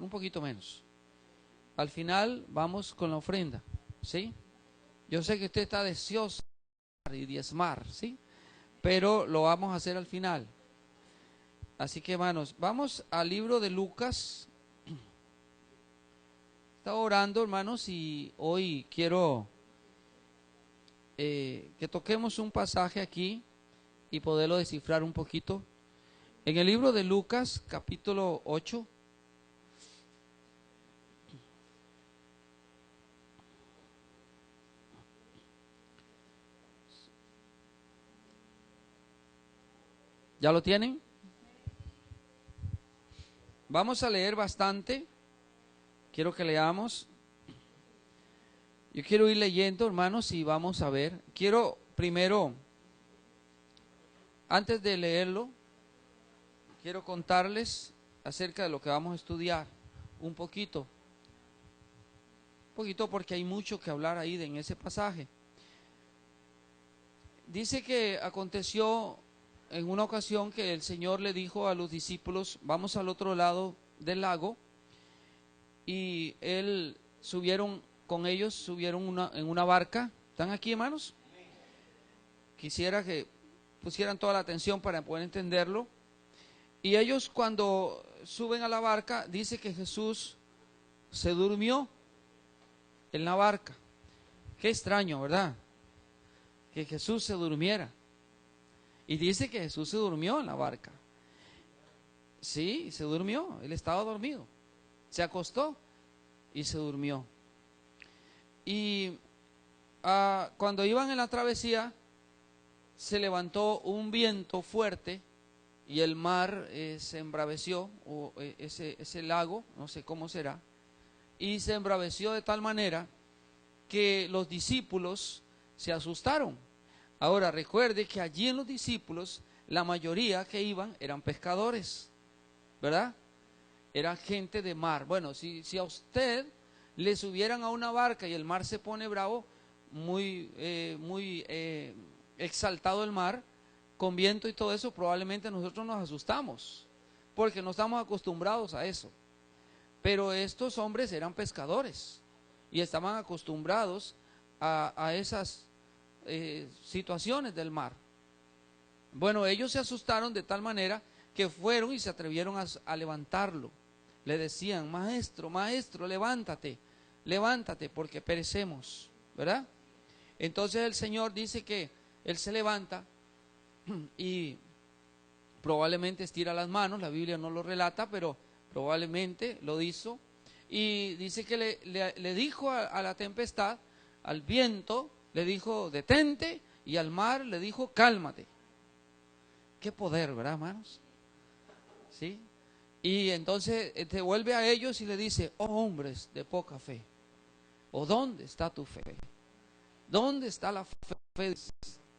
un poquito menos. Al final vamos con la ofrenda, ¿sí? Yo sé que usted está deseoso y diezmar, ¿sí? Pero lo vamos a hacer al final. Así que, hermanos, vamos al libro de Lucas. Estaba orando, hermanos, y hoy quiero que toquemos un pasaje aquí y poderlo descifrar un poquito. En el libro de Lucas, capítulo 8. ¿Ya lo tienen? Vamos a leer bastante. Quiero que leamos. Yo quiero ir leyendo, hermanos, y vamos a ver. Quiero primero, antes de leerlo, quiero contarles acerca de lo que vamos a estudiar. Un poquito porque hay mucho que hablar ahí en ese pasaje. Dice que aconteció en una ocasión que el Señor le dijo a los discípulos, vamos al otro lado del lago, y él con ellos subieron en una barca. ¿Están aquí, hermanos? Quisiera que pusieran toda la atención para poder entenderlo. Y ellos, cuando suben a la barca, dice que Jesús se durmió en la barca. Qué extraño, ¿verdad? Que Jesús se durmiera. Y dice que Jesús se durmió en la barca. Sí, se durmió, él estaba dormido. Se acostó y se durmió. Y cuando iban en la travesía, se levantó un viento fuerte y el mar se embraveció, o ese lago, no sé cómo será, y se embraveció de tal manera que los discípulos se asustaron. Ahora recuerde que allí en los discípulos, la mayoría que iban eran pescadores, ¿verdad? Eran gente de mar. Bueno, si a usted le subieran a una barca y el mar se pone bravo, muy exaltado el mar, con viento y todo eso, probablemente nosotros nos asustamos, porque no estamos acostumbrados a eso. Pero estos hombres eran pescadores y estaban acostumbrados a esas situaciones del mar. Bueno, ellos se asustaron de tal manera que fueron y se atrevieron a levantarlo. Le decían, maestro, maestro, levántate, levántate, porque perecemos, ¿verdad? Entonces el Señor dice que Él se levanta y probablemente estira las manos. La Biblia no lo relata, pero probablemente lo hizo. Y dice que le dijo a la tempestad, al viento, le dijo, detente, y al mar le dijo, cálmate. Qué poder, ¿verdad, hermanos? ¿Sí? Y entonces te vuelve a ellos y le dice, oh hombres de poca fe, ¿o dónde está tu fe? ¿Dónde está la fe?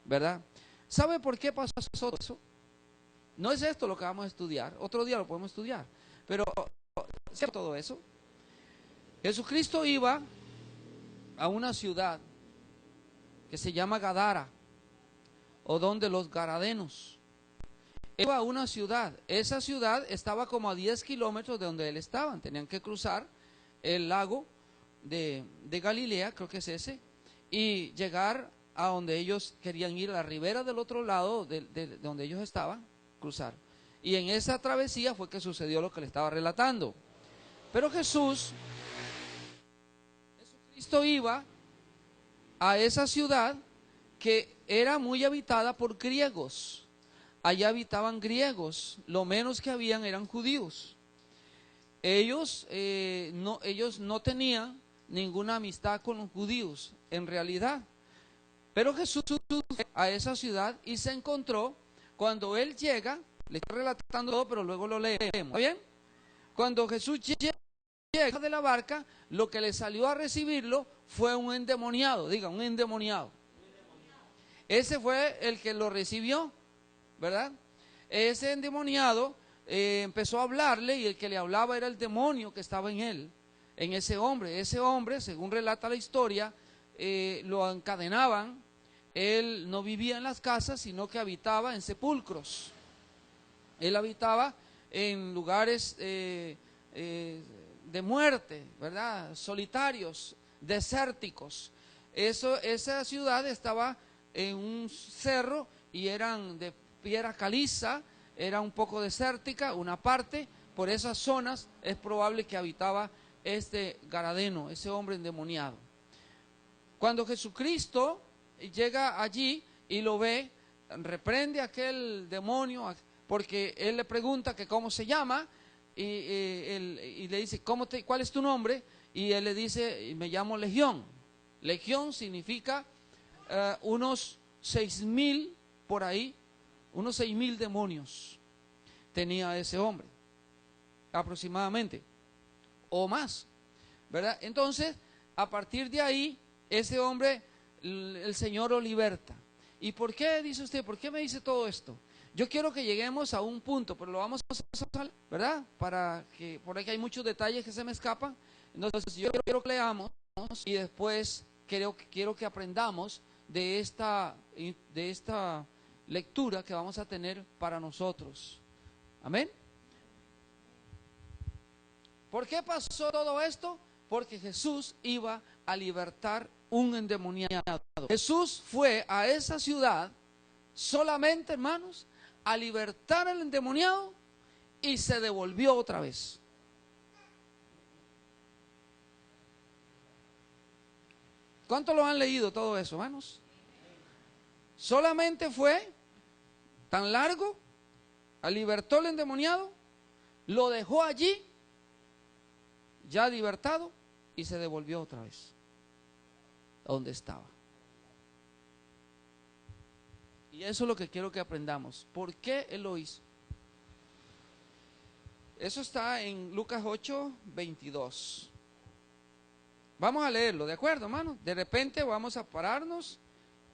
¿Verdad? ¿Sabe por qué pasó eso? No es esto lo que vamos a estudiar, otro día lo podemos estudiar, pero ¿cierto todo eso? Jesucristo iba a una ciudad que se llama Gadara, o donde los garadenos. Iba a una ciudad, esa ciudad estaba como a 10 kilómetros de donde él estaba, tenían que cruzar el lago de Galilea, creo que es ese, y llegar a donde ellos querían ir, a la ribera del otro lado de donde ellos estaban, cruzar. Y en esa travesía fue que sucedió lo que le estaba relatando. Pero Jesucristo iba a esa ciudad que era muy habitada por griegos. Allá habitaban griegos, lo menos que habían eran judíos. Ellos no tenían ninguna amistad con los judíos, en realidad. Pero Jesús fue a esa ciudad y se encontró, cuando él llega, le estoy relatando todo, pero luego lo leemos, ¿está bien? Cuando Jesús llega de la barca, lo que le salió a recibirlo fue un endemoniado, diga, un endemoniado. Ese fue el que lo recibió, ¿verdad? Ese endemoniado empezó a hablarle, y el que le hablaba era el demonio que estaba en él, en ese hombre. Ese hombre, según relata la historia, lo encadenaban. Él no vivía en las casas, sino que habitaba en sepulcros. Él habitaba en lugares de muerte, ¿verdad? Solitarios, desérticos. Esa ciudad estaba en un cerro y eran de piedra caliza, era un poco desértica, una parte. Por esas zonas es probable que habitaba este Garadeno, ese hombre endemoniado. Cuando Jesucristo llega allí y lo ve, reprende a aquel demonio, porque él le pregunta que cómo se llama, y le dice, ¿cuál es tu nombre? Y él le dice, me llamo Legión. Legión significa unos 6,000 por ahí, unos 6,000 demonios tenía ese hombre, aproximadamente, o más, ¿verdad? Entonces, a partir de ahí, ese hombre, el Señor lo liberta. ¿Y por qué, dice usted, por qué me dice todo esto? Yo quiero que lleguemos a un punto, pero lo vamos a hacer, ¿verdad? Para que, por aquí hay muchos detalles que se me escapan. Entonces, yo quiero que leamos y después quiero que aprendamos de esta lectura que vamos a tener para nosotros. Amén. ¿Por qué pasó todo esto? Porque Jesús iba a libertar un endemoniado. Jesús fue a esa ciudad solamente, hermanos, a libertar al endemoniado y se devolvió otra vez. ¿Cuántos lo han leído todo eso, hermanos? Solamente fue tan largo, libertó al endemoniado, lo dejó allí, ya libertado, y se devolvió otra vez a donde estaba. Y eso es lo que quiero que aprendamos. ¿Por qué Él lo hizo? Eso está en Lucas 8:22. Vamos a leerlo, ¿de acuerdo, hermano? De repente vamos a pararnos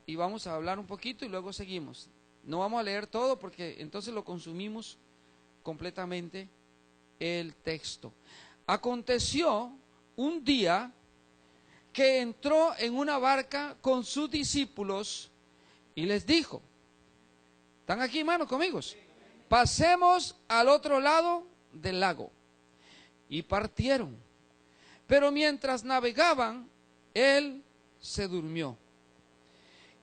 y vamos a hablar un poquito y luego seguimos. No vamos a leer todo porque entonces lo consumimos completamente el texto. Aconteció un día que entró en una barca con sus discípulos y les dijo, ¿están aquí, hermanos, conmigo? Pasemos al otro lado del lago. Y partieron. Pero mientras navegaban, él se durmió.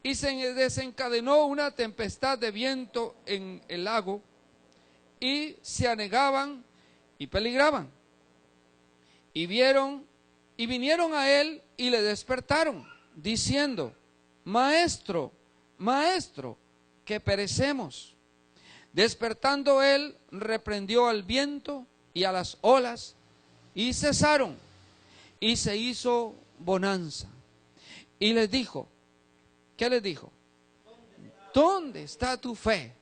Y se desencadenó una tempestad de viento en el lago, y se anegaban y peligraban. Y vinieron a él y le despertaron, diciendo, Maestro, Maestro, que perecemos. Despertando él, reprendió al viento y a las olas, y cesaron, y se hizo bonanza. Y les dijo, ¿qué les dijo? ¿Dónde está tu fe?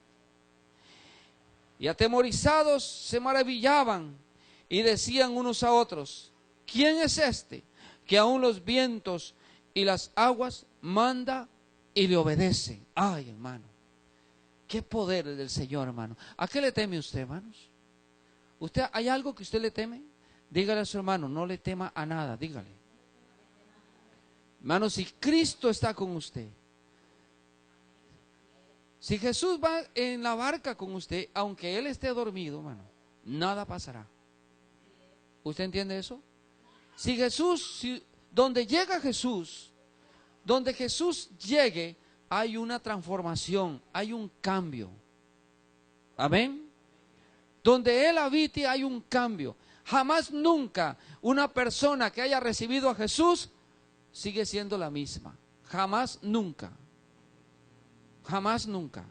Y atemorizados se maravillaban y decían unos a otros, ¿quién es este que aún los vientos y las aguas manda y le obedecen? Ay, hermano, qué poder es del Señor, hermano. ¿A qué le teme usted, hermanos? ¿Usted hay algo que usted le teme? Dígale a su hermano, no le tema a nada, dígale. Hermano, si Cristo está con usted, si Jesús va en la barca con usted, aunque Él esté dormido, hermano, nada pasará. ¿Usted entiende eso? Si Jesús, donde llega Jesús, donde Jesús llegue, hay una transformación, hay un cambio. Amén. Donde Él habite hay un cambio. Jamás nunca una persona que haya recibido a Jesús sigue siendo la misma. Jamás nunca. Jamás nunca.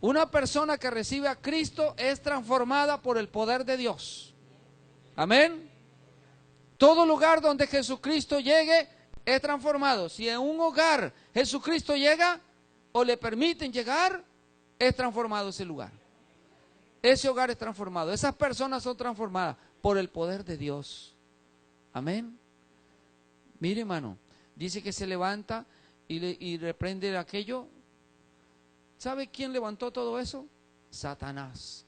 Una persona que recibe a Cristo es transformada por el poder de Dios. Amén. Todo lugar donde Jesucristo llegue es transformado. Si en un hogar Jesucristo llega o le permiten llegar, es transformado ese lugar. Ese hogar es transformado. Esas personas son transformadas por el poder de Dios. Amén. Mire, hermano, dice que se levanta y reprende aquello. ¿Sabe quién levantó todo eso? Satanás.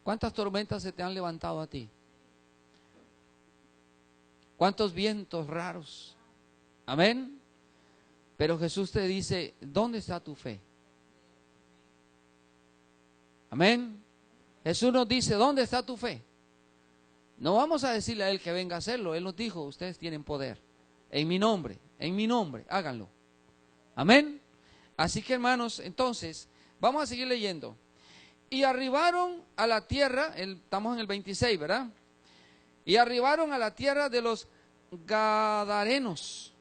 ¿Cuántas tormentas se te han levantado a ti? ¿Cuántos vientos raros? Amén. Pero Jesús te dice, ¿dónde está tu fe? Amén. Jesús nos dice, ¿dónde está tu fe? No vamos a decirle a él que venga a hacerlo. Él nos dijo, ustedes tienen poder. En mi nombre, háganlo. Amén. Así que hermanos, entonces, vamos a seguir leyendo. Y arribaron a la tierra, estamos en el 26, ¿verdad? Y arribaron a la tierra de los Gadarenos,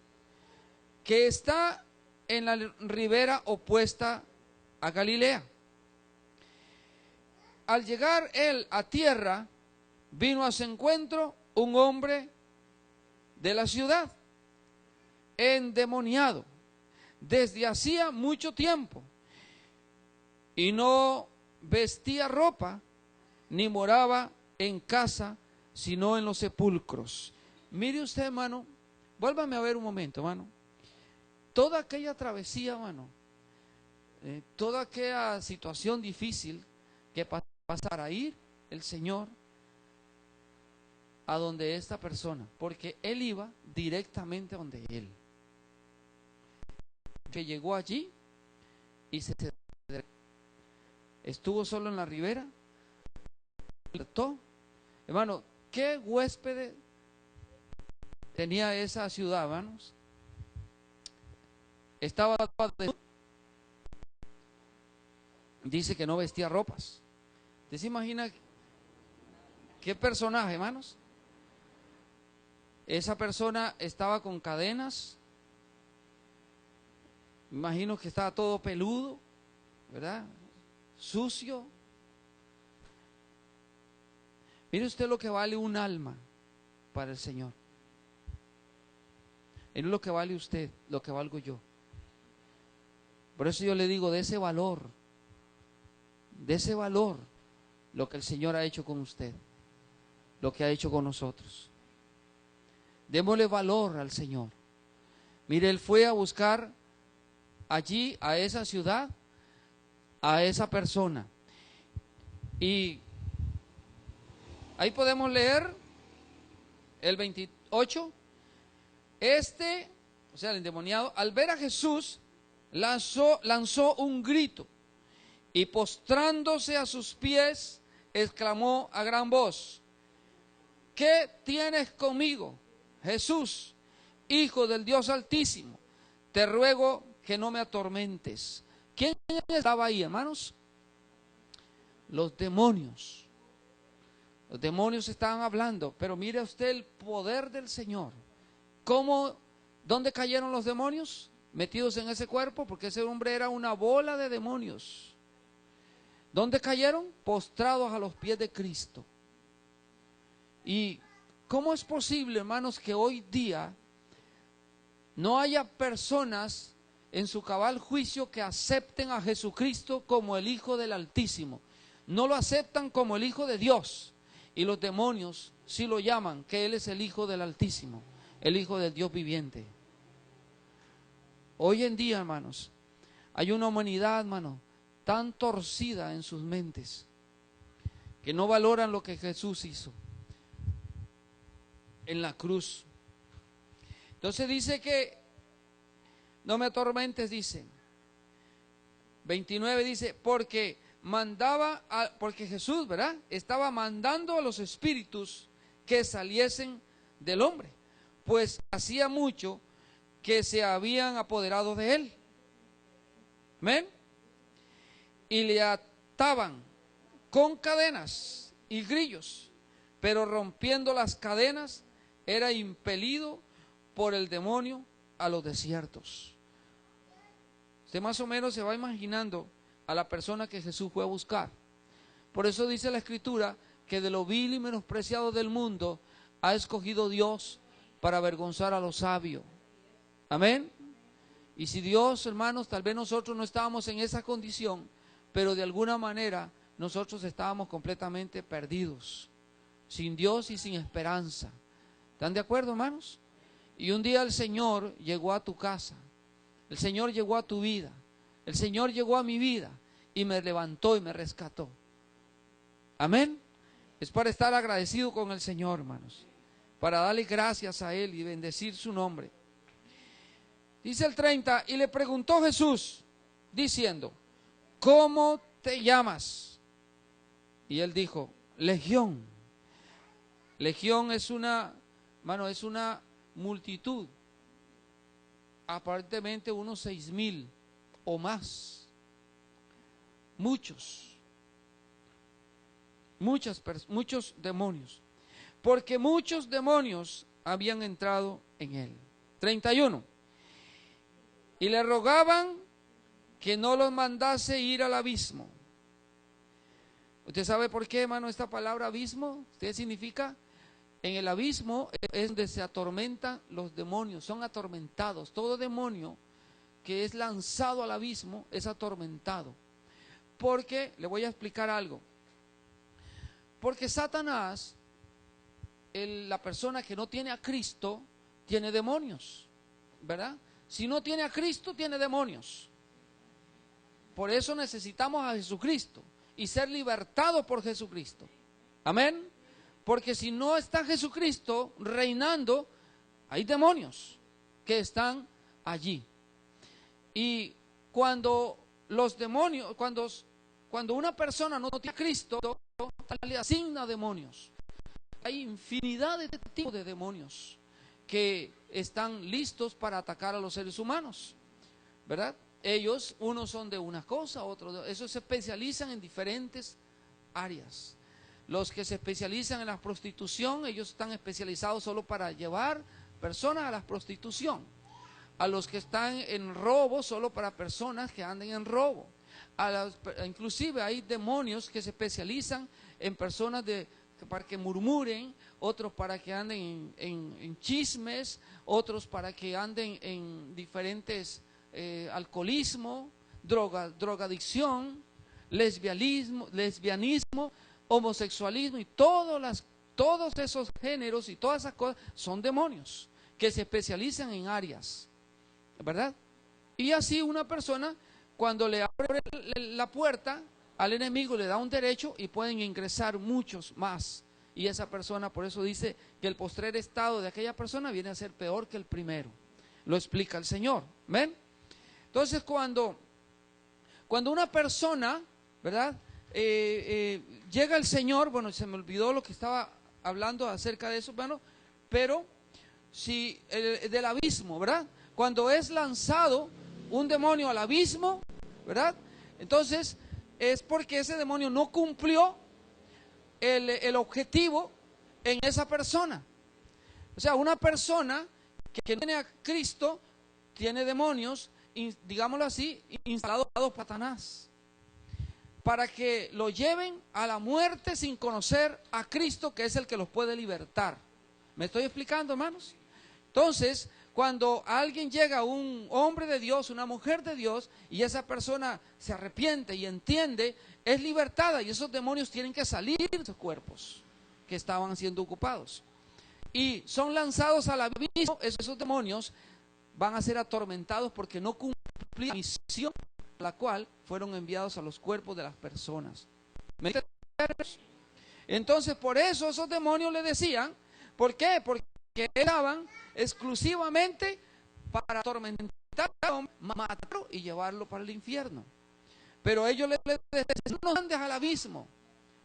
que está en la ribera opuesta a Galilea. Al llegar él a tierra, vino a su encuentro un hombre de la ciudad, endemoniado, desde hacía mucho tiempo, y no vestía ropa, ni moraba en casa, sino en los sepulcros. Mire usted, hermano, vuélvame a ver un momento, hermano. Toda aquella travesía, hermano, toda aquella situación difícil que pasara a ir el Señor a donde esta persona, porque él iba directamente a donde él. Que llegó allí y estuvo solo en la ribera. Hermano, ¿qué huésped tenía esa ciudad, hermanos? Estaba dice que no vestía ropas. ¿Usted se imagina qué personaje, hermanos? Esa persona estaba con cadenas. Me imagino que estaba todo peludo, ¿verdad? Sucio. Mire usted lo que vale un alma para el Señor. Es lo que vale usted, lo que valgo yo. Por eso yo le digo, de ese valor, lo que el Señor ha hecho con usted, lo que ha hecho con nosotros. Démosle valor al Señor. Mire, él fue a buscar allí, a esa ciudad, a esa persona. Y ahí podemos leer el 28. O sea, el endemoniado, al ver a Jesús, lanzó un grito y postrándose a sus pies, exclamó a gran voz: ¿qué tienes conmigo, Jesús, Hijo del Dios Altísimo? Te ruego que no me atormentes. ¿Quién estaba ahí, hermanos? Los demonios. Los demonios estaban hablando, pero mire usted el poder del Señor. ¿Dónde cayeron los demonios? Metidos en ese cuerpo, porque ese hombre era una bola de demonios. ¿Dónde cayeron? Postrados a los pies de Cristo. ¿Y cómo es posible, hermanos, que hoy día no haya personas en su cabal juicio que acepten a Jesucristo como el Hijo del Altísimo? No lo aceptan como el Hijo de Dios. Y los demonios sí lo llaman, que Él es el Hijo del Altísimo, el Hijo del Dios viviente. Hoy en día, hermanos, hay una humanidad, hermano, tan torcida en sus mentes, que no valoran lo que Jesús hizo en la cruz. Entonces dice que no me atormentes, dice 29, dice porque Jesús, ¿verdad?, estaba mandando a los espíritus que saliesen del hombre, pues hacía mucho que se habían apoderado de él. Amén. Y le ataban con cadenas y grillos, pero rompiendo las cadenas era impelido por el demonio a los desiertos. Usted más o menos se va imaginando a la persona que Jesús fue a buscar. Por eso dice la Escritura que de lo vil y menospreciado del mundo ha escogido Dios para avergonzar a los sabios. Amén. Y si Dios, hermanos, tal vez nosotros no estábamos en esa condición, pero de alguna manera nosotros estábamos completamente perdidos, sin Dios y sin esperanza. ¿Están de acuerdo, hermanos? Y un día el Señor llegó a tu casa, el Señor llegó a tu vida, el Señor llegó a mi vida y me levantó y me rescató. Amén. Es para estar agradecido con el Señor, hermanos, para darle gracias a Él y bendecir su nombre. Dice el 30, y le preguntó Jesús, diciendo, ¿cómo te llamas? Y él dijo, Legión. Legión es una, mano, es una multitud, aparentemente unos 6,000 o más, muchos demonios, porque muchos demonios habían entrado en él. 31. Y le rogaban que no los mandase ir al abismo. ¿Usted sabe por qué, hermano, esta palabra abismo? ¿Usted significa? En el abismo es donde se atormentan los demonios, son atormentados. Todo demonio que es lanzado al abismo es atormentado. Porque, le voy a explicar algo. Porque Satanás, la persona que no tiene a Cristo, tiene demonios, ¿verdad? Si no tiene a Cristo, tiene demonios. Por eso necesitamos a Jesucristo y ser libertados por Jesucristo. Amén. Porque si no está Jesucristo reinando, hay demonios que están allí. Y cuando los demonios, cuando una persona no tiene a Cristo, le asigna demonios. Hay infinidad de tipos de demonios que están listos para atacar a los seres humanos, ¿verdad? Ellos, unos son de una cosa, otros de... Esos se especializan en diferentes áreas. Los que se especializan en la prostitución, ellos están especializados solo para llevar personas a la prostitución. A los que están en robo, solo para personas que anden en robo. Inclusive hay demonios que se especializan en personas para que murmuren, otros para que anden en chismes, otros para que anden en diferentes alcoholismo, drogadicción, lesbianismo, homosexualismo y todos esos géneros y todas esas cosas son demonios que se especializan en áreas, ¿verdad? Y así una persona, cuando le abre la puerta al enemigo, le da un derecho y pueden ingresar muchos más. Y esa persona, por eso dice que el postrer estado de aquella persona viene a ser peor que el primero. Lo explica el Señor. ¿Ven? Entonces, cuando una persona, ¿verdad? Llega el Señor, bueno, se me olvidó lo que estaba hablando acerca de eso, bueno, pero si del abismo, ¿verdad? Cuando es lanzado un demonio al abismo, ¿verdad? Entonces es porque ese demonio no cumplió el objetivo en esa persona. O sea, una persona que no tiene a Cristo tiene demonios, digámoslo así, instalados por Satanás, para que lo lleven a la muerte sin conocer a Cristo, que es el que los puede libertar. ¿Me estoy explicando, hermanos? Entonces, cuando alguien llega, un hombre de Dios, una mujer de Dios, y esa persona se arrepiente y entiende, es libertada, y esos demonios tienen que salir de sus cuerpos que estaban siendo ocupados. Y son lanzados al abismo. Esos demonios van a ser atormentados porque no cumplían la misión a la cual fueron enviados a los cuerpos de las personas. ¿Me entiendes? Entonces, por eso esos demonios le decían, ¿por qué? Porque estaban exclusivamente para atormentar al hombre, matarlo y llevarlo para el infierno. Pero ellos le decían, no mandes al abismo.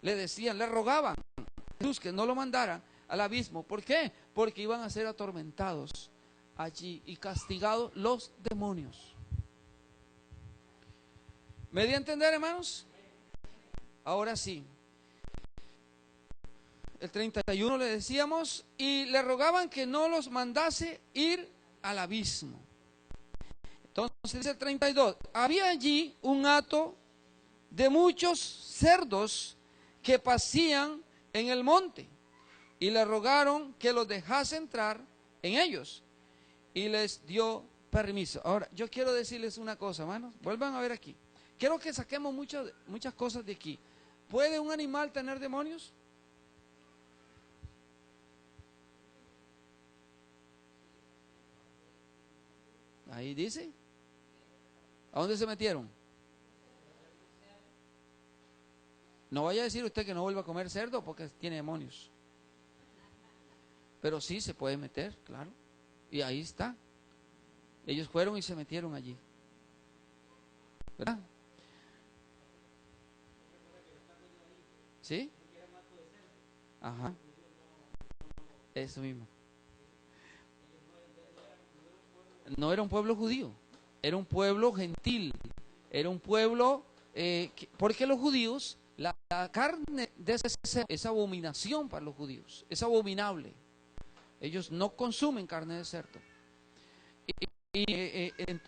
Le decían, le rogaban a Jesús que no lo mandara al abismo. ¿Por qué? Porque iban a ser atormentados allí y castigados los demonios. ¿Me di a entender, hermanos? Ahora sí. El 31 le decíamos, y le rogaban que no los mandase ir al abismo. Entonces dice el 32, había allí un hato de muchos cerdos que pasían en el monte, y le rogaron que los dejase entrar en ellos, y les dio permiso. Ahora, yo quiero decirles una cosa, hermanos, vuelvan a ver aquí. Quiero que saquemos muchas cosas de aquí. ¿Puede un animal tener demonios? Ahí dice. ¿A dónde se metieron? No vaya a decir usted que no vuelva a comer cerdo porque tiene demonios. Pero sí se puede meter, claro. Y ahí está. Ellos fueron y se metieron allí, ¿verdad? ¿Sí? Ajá. Eso mismo. No era un pueblo judío, era un pueblo gentil, era un pueblo, porque los judíos, la carne de ese cerdo es abominación para los judíos, es abominable. Ellos no consumen carne de cerdo. Y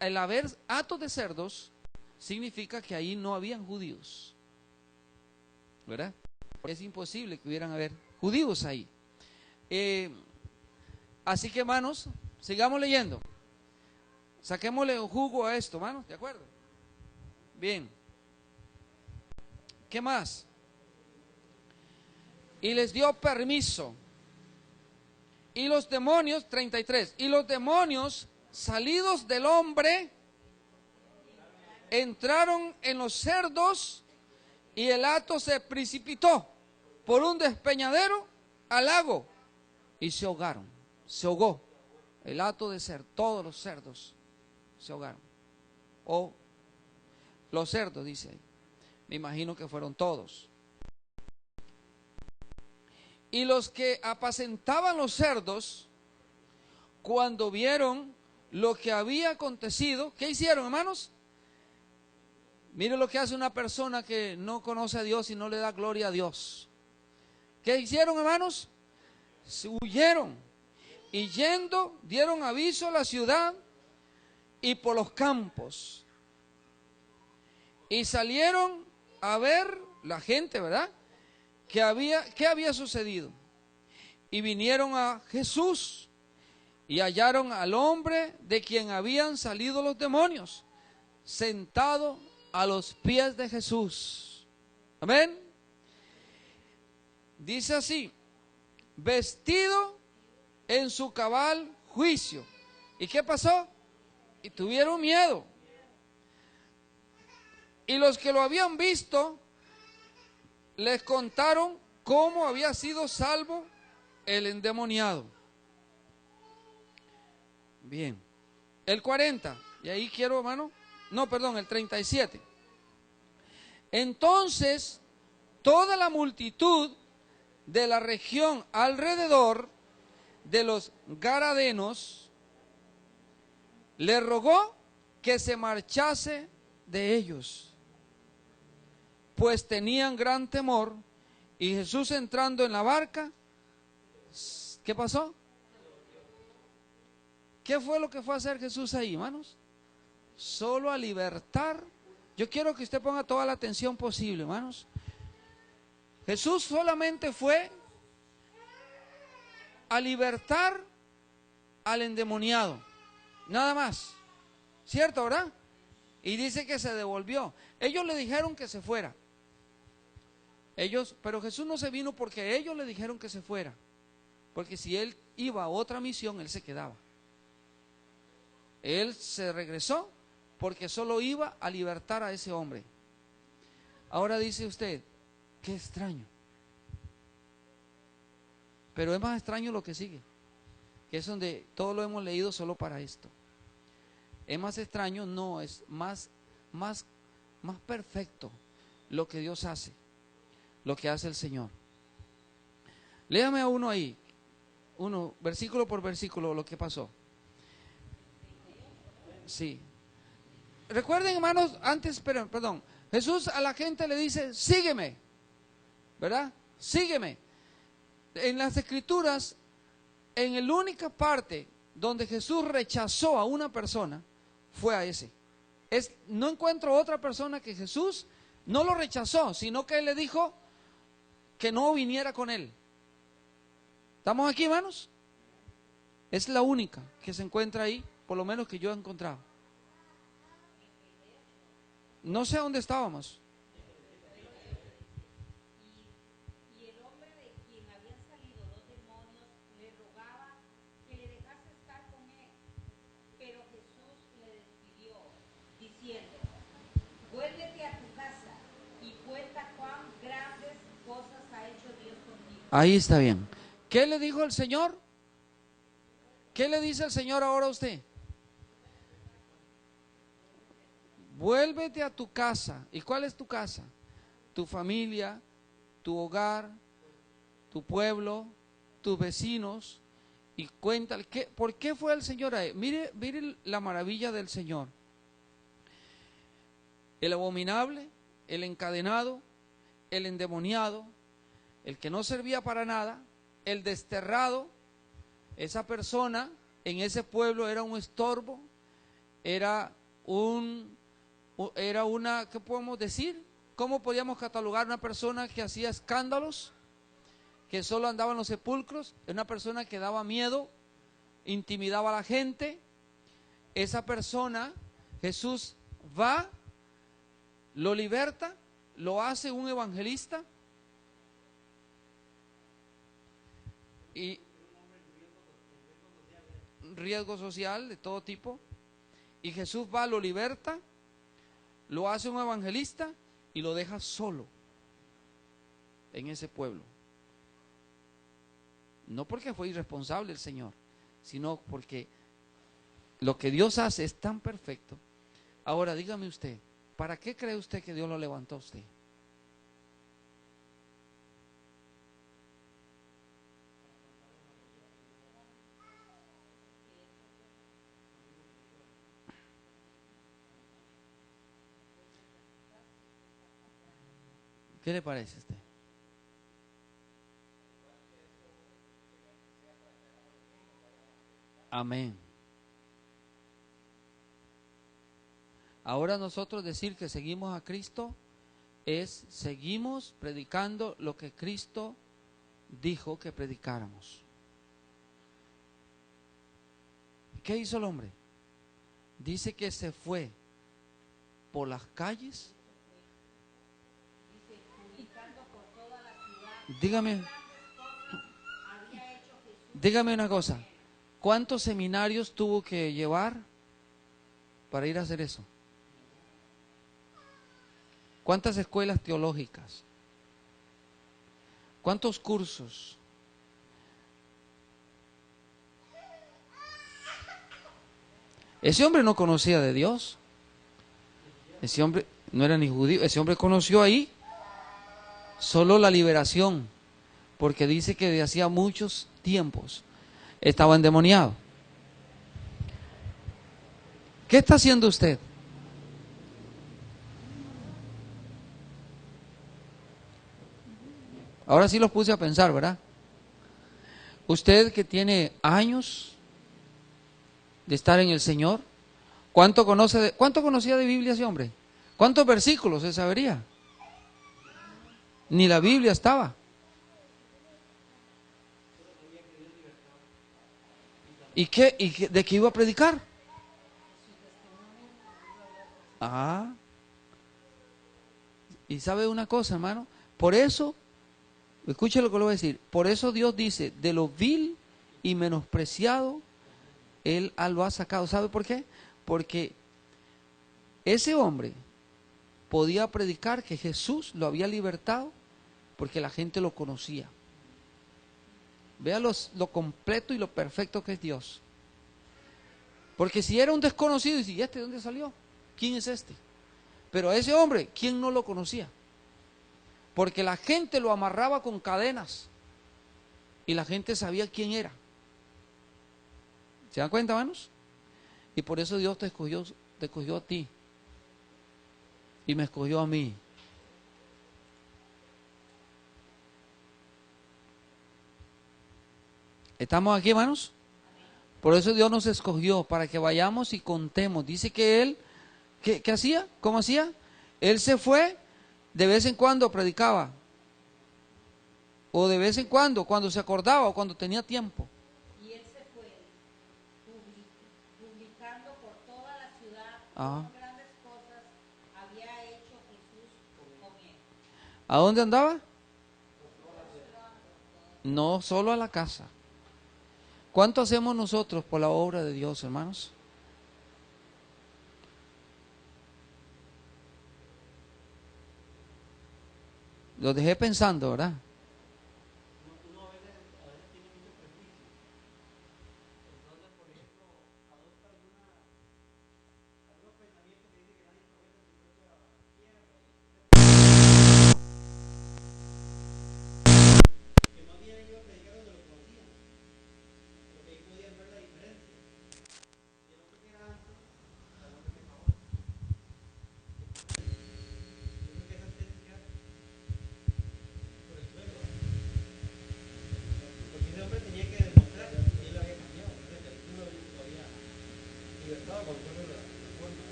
el haber hatos de cerdos significa que ahí no habían judíos, ¿verdad? Es imposible que hubieran haber judíos ahí. Así que, hermanos, sigamos leyendo. Saquémosle jugo a esto, hermanos, ¿de acuerdo? Bien. ¿Qué más? Y les dio permiso. Y los demonios, 33, y los demonios salidos del hombre entraron en los cerdos y el hato se precipitó por un despeñadero al lago y se ahogaron. Se ahogó el hato de cerdo, todos los cerdos se ahogaron. O los cerdos, dice ahí. Me imagino que fueron todos. Y los que apacentaban los cerdos, cuando vieron lo que había acontecido, ¿qué hicieron, hermanos? Mire lo que hace una persona que no conoce a Dios y no le da gloria a Dios. ¿Qué hicieron, hermanos? Se huyeron y yendo dieron aviso a la ciudad y por los campos. Y salieron a ver la gente, ¿verdad? ¿Qué había sucedido? Y vinieron a Jesús y hallaron al hombre de quien habían salido los demonios, sentado a los pies de Jesús. Amén. Dice así, vestido en su cabal juicio. ¿Y qué pasó? Y tuvieron miedo. Y los que lo habían visto les contaron cómo había sido salvo el endemoniado. Bien. El 40. Y ahí quiero, hermano. No, perdón, el 37. Entonces, toda la multitud de la región alrededor de los Gadarenos le rogó que se marchase de ellos, pues tenían gran temor. Y Jesús, entrando en la barca, ¿qué pasó? ¿Qué fue lo que fue a hacer Jesús ahí, hermanos? Solo a libertar. Yo quiero que usted ponga toda la atención posible, hermanos. Jesús solamente fue a libertar al endemoniado, nada más, ¿cierto, verdad? Y dice que se devolvió. Ellos le dijeron que se fuera. Pero Jesús no se vino porque ellos le dijeron que se fuera, porque si él iba a otra misión, él se quedaba. Él se regresó porque solo iba a libertar a ese hombre. Ahora dice usted, qué extraño. Pero es más extraño lo que sigue, que es donde todo lo hemos leído solo para esto. Es más extraño, no, es más perfecto lo que Dios hace, lo que hace el Señor. Léame a uno ahí, versículo por versículo, lo que pasó. Sí. Recuerden, hermanos, perdón, Jesús a la gente le dice, sígueme, ¿verdad? Sígueme. En las Escrituras, en la única parte donde Jesús rechazó a una persona, fue a ese. No encuentro otra persona que Jesús no lo rechazó, sino que él le dijo que no viniera con él. ¿Estamos aquí, hermanos? Es la única que se encuentra ahí, por lo menos que yo he encontrado. No sé dónde estábamos. Y el hombre de quien habían salido los demonios le rogaba que le dejase estar con él. Pero Jesús le despidió, diciendo, vuélvete a tu casa y cuenta cuán grandes cosas ha hecho Dios contigo. Ahí está bien. ¿Qué le dijo el Señor? ¿Qué le dice el Señor ahora a usted? Vuélvete a tu casa. ¿Y cuál es tu casa? Tu familia, tu hogar, tu pueblo, tus vecinos y cuéntale, ¿por qué fue el Señor ahí? Mire la maravilla del Señor. El abominable, el encadenado, el endemoniado, el que no servía para nada, el desterrado, esa persona en ese pueblo era un estorbo, era una, ¿qué podemos decir? ¿Cómo podíamos catalogar una persona que hacía escándalos, que solo andaba en los sepulcros? Una persona que daba miedo, intimidaba a la gente. Esa persona, Jesús va, lo liberta, lo hace un evangelista y riesgo social de todo tipo, y Jesús va, lo liberta, lo hace un evangelista y lo deja solo en ese pueblo. No porque fue irresponsable el Señor, sino porque lo que Dios hace es tan perfecto. Ahora dígame usted, ¿para qué cree usted que Dios lo levantó a usted? ¿Qué le parece a usted? Amén. Ahora nosotros decir que seguimos a Cristo es seguimos predicando lo que Cristo dijo que predicáramos. ¿Qué hizo el hombre? Dice que se fue por las calles. Dígame una cosa. ¿Cuántos seminarios tuvo que llevar para ir a hacer eso? ¿Cuántas escuelas teológicas? ¿Cuántos cursos? Ese hombre no conocía de Dios. Ese hombre no era ni judío. Ese hombre conoció ahí solo la liberación, porque dice que de hacía muchos tiempos estaba endemoniado. ¿Qué está haciendo usted? Ahora sí los puse a pensar, ¿verdad? Usted que tiene años de estar en el Señor, ¿cuánto conocía de Biblia ese hombre? ¿Cuántos versículos se sabería? Ni la Biblia estaba. ¿Y de qué iba a predicar? Y sabe una cosa, hermano, por eso, escuche lo que le voy a decir, por eso Dios dice, de lo vil y menospreciado, Él lo ha sacado. ¿Sabe por qué? Porque ese hombre podía predicar que Jesús lo había libertado porque la gente lo conocía. Vea lo completo y lo perfecto que es Dios. Porque si era un desconocido, y si ¿este de dónde salió? ¿Quién es este? Pero a ese hombre, ¿quién no lo conocía? Porque la gente lo amarraba con cadenas y la gente sabía quién era. ¿Se dan cuenta, hermanos? Y por eso Dios te escogió a ti y me escogió a mí. ¿Estamos aquí, hermanos? Por eso Dios nos escogió, para que vayamos y contemos. Dice que Él, ¿qué hacía? ¿Cómo hacía? Él se fue, de vez en cuando predicaba. O de vez en cuando se acordaba o cuando tenía tiempo. Y Él se fue publicando por toda la ciudad cuán grandes cosas había hecho Jesús con Él. ¿A dónde andaba? No solo a la casa. ¿Cuánto hacemos nosotros por la obra de Dios, hermanos? Los dejé pensando, ¿verdad?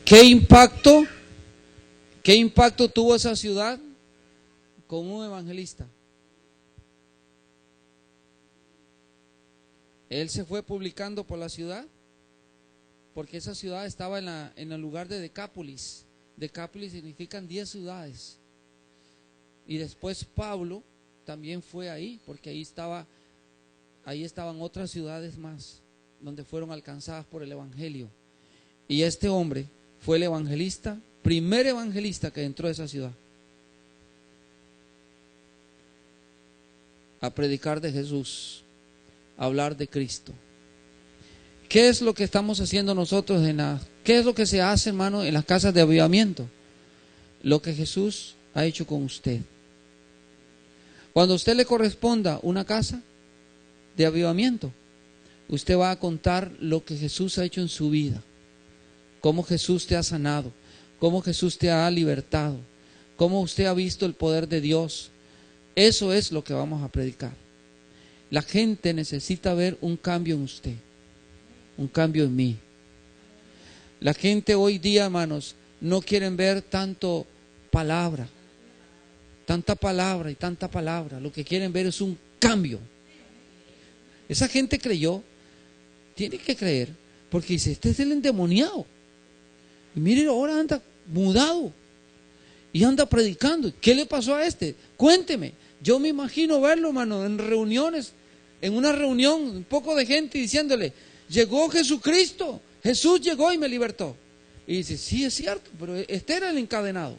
¿Qué impacto tuvo esa ciudad con un evangelista? Él se fue publicando por la ciudad, porque esa ciudad estaba en el lugar de Decápolis. Decápolis significan 10 ciudades. Y después Pablo también fue ahí, porque ahí estaban otras ciudades más, donde fueron alcanzadas por el evangelio. Y este hombre fue el evangelista, primer evangelista que entró a esa ciudad a predicar de Jesús, a hablar de Cristo. ¿Qué es lo que estamos haciendo nosotros qué es lo que se hace, hermano, en las casas de avivamiento? Lo que Jesús ha hecho con usted. Cuando a usted le corresponda una casa de avivamiento, usted va a contar lo que Jesús ha hecho en su vida, cómo Jesús te ha sanado, cómo Jesús te ha libertado, cómo usted ha visto el poder de Dios. Eso es lo que vamos a predicar. La gente necesita ver un cambio en usted, un cambio en mí. La gente hoy día, hermanos, no quieren ver tanta palabra y tanta palabra. Lo que quieren ver es un cambio. Esa gente creyó, tiene que creer, porque dice, este es el endemoniado. Y mire, ahora anda mudado y anda predicando. ¿Qué le pasó a este? Cuénteme. Yo me imagino verlo, hermano, en reuniones, en una reunión, un poco de gente diciéndole, llegó Jesucristo, Jesús llegó y me libertó. Y dice, sí, es cierto, pero este era el encadenado.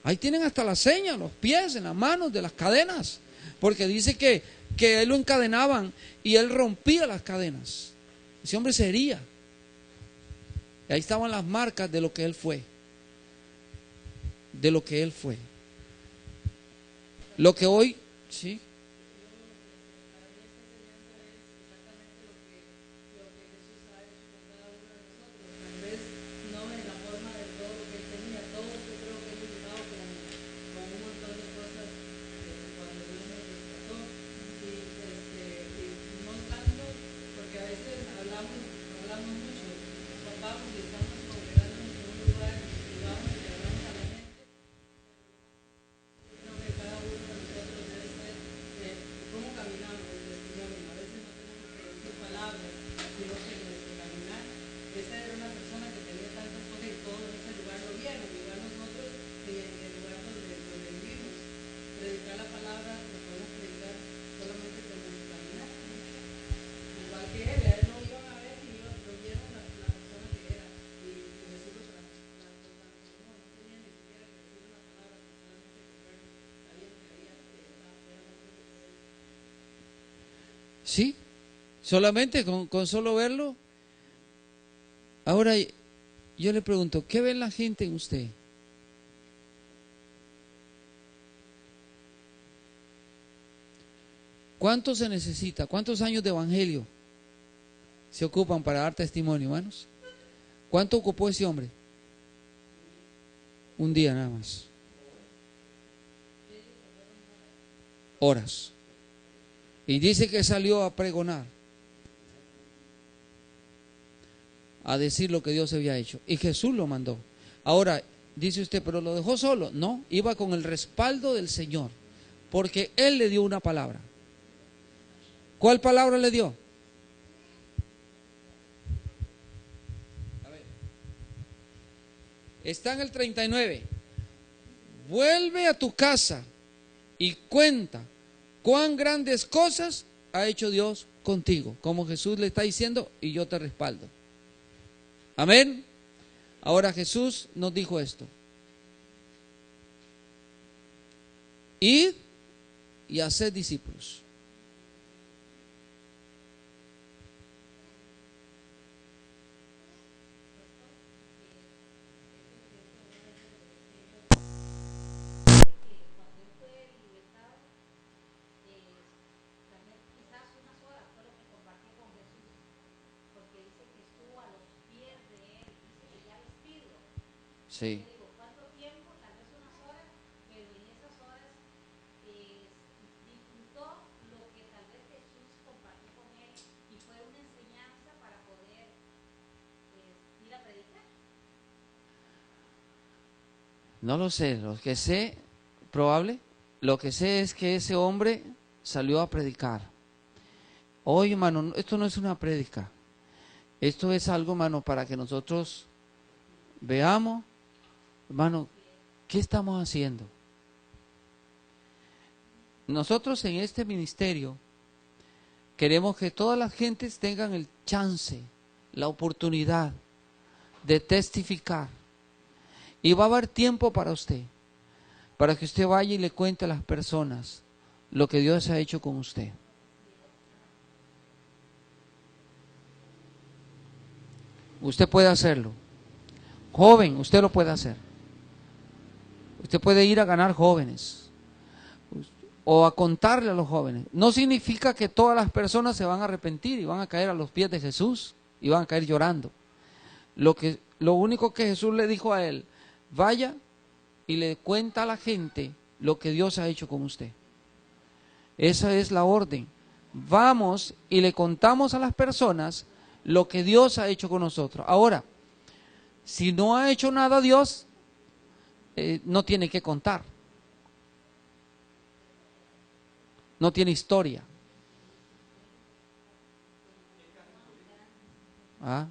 Ahí tienen hasta las señas, los pies, en las manos de las cadenas, porque dice que él lo encadenaban y él rompía las cadenas. Ese hombre se hería. Y ahí estaban las marcas de lo que él fue. De lo que él fue. Lo que hoy, sí. Sí, solamente con solo verlo. Ahora yo le pregunto, ¿qué ve la gente en usted? ¿Cuánto se necesita? ¿Cuántos años de evangelio se ocupan para dar testimonio, hermanos? ¿Cuánto ocupó ese hombre? Un día nada más. Horas. Y dice que salió a pregonar, a decir lo que Dios había hecho. Y Jesús lo mandó. Ahora, dice usted, ¿pero lo dejó solo? No, iba con el respaldo del Señor, porque Él le dio una palabra. ¿Cuál palabra le dio? A ver. Está en el 39. Vuelve a tu casa y cuenta cuán grandes cosas ha hecho Dios contigo. Como Jesús le está diciendo, y yo te respaldo. Amén. Ahora Jesús nos dijo esto: id y haced discípulos. Sí. ¿Cuánto tiempo? Tal vez unas horas, pero en esas horas disfrutó lo que tal vez Jesús compartió con él y fue una enseñanza para poder ir a predicar. No lo sé, lo que sé, probable, lo que sé es que ese hombre salió a predicar. Hoy, hermano, esto no es una prédica, esto es algo, hermano, para que nosotros veamos, hermano, ¿qué estamos haciendo? Nosotros en este ministerio queremos que todas las gentes tengan el chance, la oportunidad de testificar. Y va a haber tiempo para usted, para que usted vaya y le cuente a las personas lo que Dios ha hecho con usted. Usted puede hacerlo. Joven, usted lo puede hacer. Usted puede ir a ganar jóvenes o a contarle a los jóvenes. No significa que todas las personas se van a arrepentir y van a caer a los pies de Jesús y van a caer llorando. Lo único que Jesús le dijo a él, vaya y le cuenta a la gente lo que Dios ha hecho con usted. Esa es la orden. Vamos y le contamos a las personas lo que Dios ha hecho con nosotros. Ahora, si no ha hecho nada Dios, no tiene que contar. No tiene historia. ¿Ah?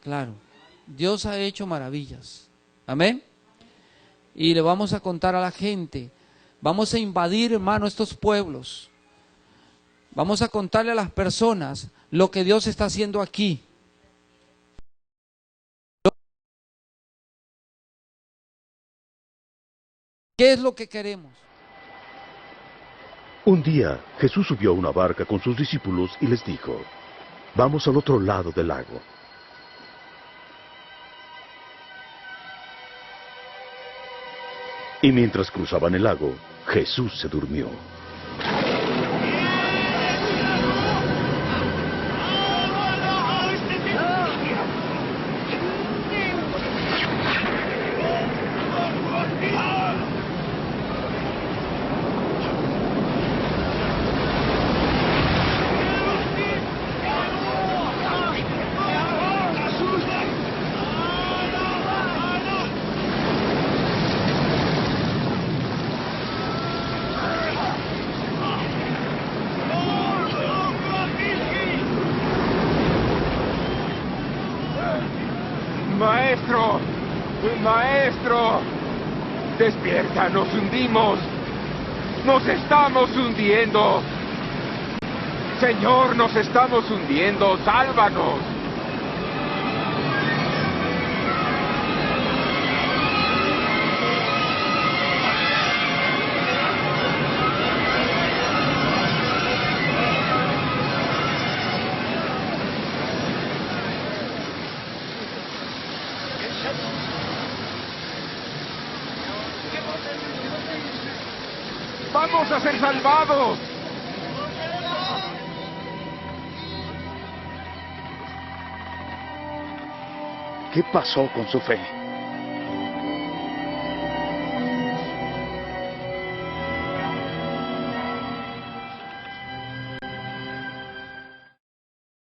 Claro, Dios ha hecho maravillas. Amén. Y le vamos a contar a la gente. Vamos a invadir, hermano, estos pueblos. Vamos a contarle a las personas lo que Dios está haciendo aquí. ¿Qué es lo que queremos? Un día Jesús subió a una barca con sus discípulos y les dijo, vamos al otro lado del lago. Y mientras cruzaban el lago, Jesús se durmió. ¡Maestro! ¡Maestro! ¡Despierta! ¡Nos hundimos! ¡Nos estamos hundiendo! ¡Señor, nos estamos hundiendo! ¡Sálvanos! ¡Vamos a ser salvados! ¿Qué pasó con su fe?